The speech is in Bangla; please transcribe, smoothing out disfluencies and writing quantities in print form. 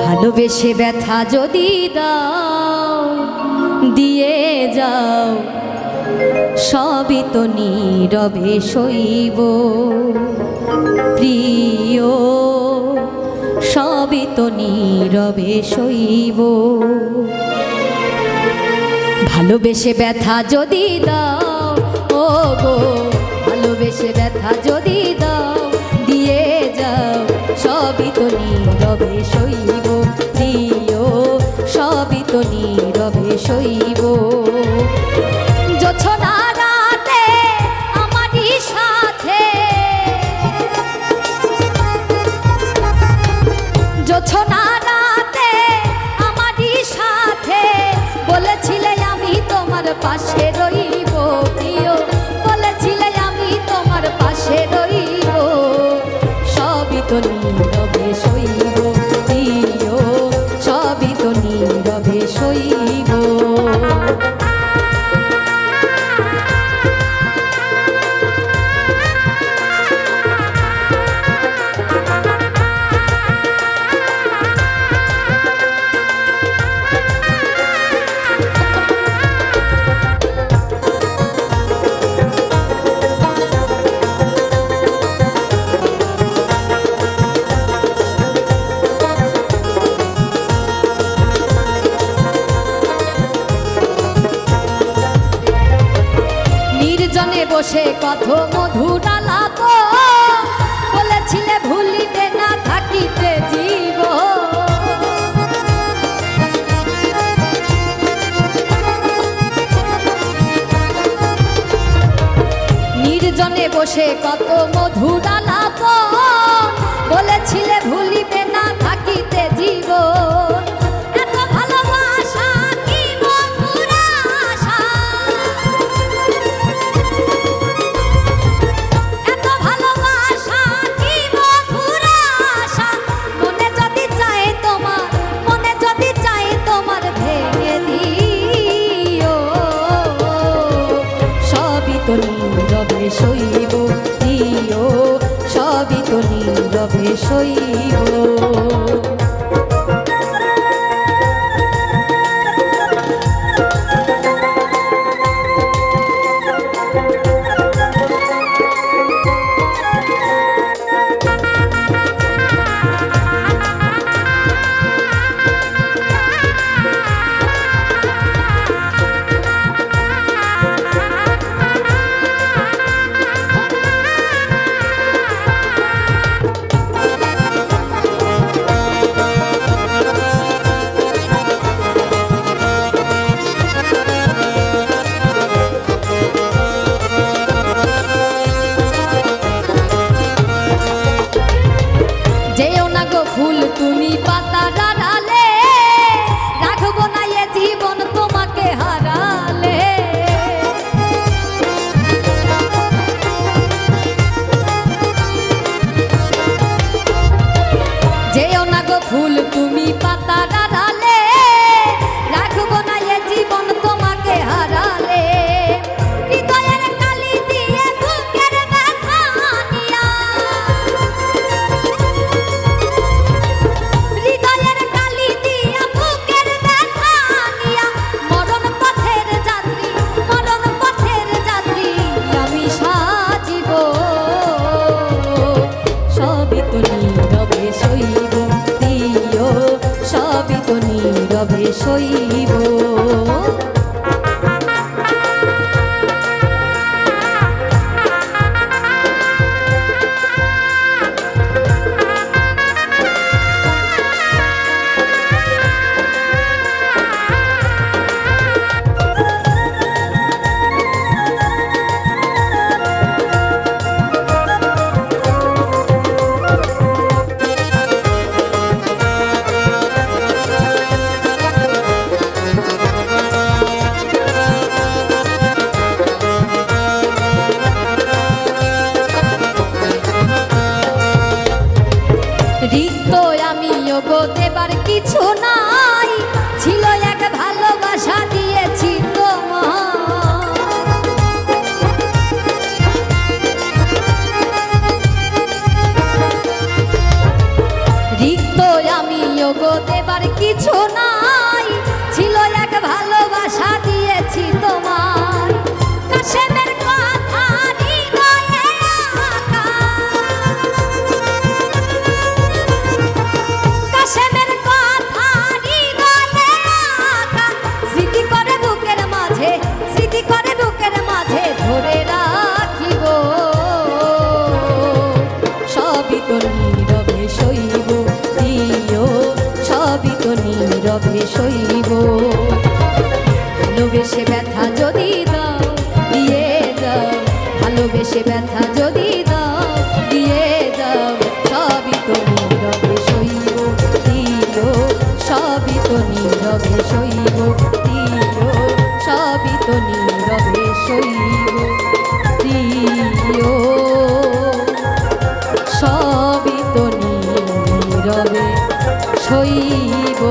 ভালোবেসে ব্যথা যদি দাও দিয়ে যাও, সবই তো নীরবে সইব প্রিয়, সবই তো নীরবে সইব। ভালোবেসে ব্যথা যদি দাও, ও গো ভালোবেসে ব্যথা যদি দাও দিয়ে যাও, সবই তো নীরবে সইব প্রিয়, সবই তো নীরবে সইব। জোছনা রাতে আমারই সাথে, জোছনা রাতে আমারই সাথে বলেছিলে আমি তোমার পাশে রইব প্রিয়, বলেছিলে আমি তোমার পাশে রইব, সবই তো নীরবে সইব প্রিয়, সবই তো নীরবে সইব। নির্জনে বসে কত মধুর আলাপ, বলেছিলে ভুলিবে না থাকিতে জীব। নির্জনে বসে কত মধুর আলাপ, বলেছিলে ভুলিবে না থাকিতে জীব। নীরবে সইব প্রিয়, সবই তো নীরবে সইব। ফুল তুমি পাতা ডালে, রাখবো না এ জীবন তোমাকে হারালে। যেও না গো ফুল তুমি পাতা ডালে, রাখবো না এ জীবন তোমাকে হারালে। হৃদয়ের কালি দিয়ে বুকের ব্যথা নিয়া, নীরবে সইব। রিক্ত আমি গো দেবার কিছু নাই, ছিল এক ভালোবাসা দিয়েছি তোমার। রিক্ত আমি গো দেবার কিছু নাই, ছিল এক ভালোবাসা দিয়েছি তোমায়। কাশেমের কথা হৃদয়ে আঁকা, কাশেমের কথা হৃদয়ে আঁকা, স্মৃতি করে বুকের মাঝে, স্মৃতি করে বুকের মাঝে ধরে রাখিব। সবই তো নীরবে সইব প্রিয়, সবই তো নীরবে সইব। ভালোবেসে ব্যথা যদি দাও দিয়ে যাও, ভালোবেসে ব্যথা যদি দাও দিয়ে যাও, সবই তো নীরবে সইব প্রিয়, সবই তো নীরবে সইব প্রিয়, সবই তো নীরবে সইব প্রিয়, সবই তো নীরবে সইব।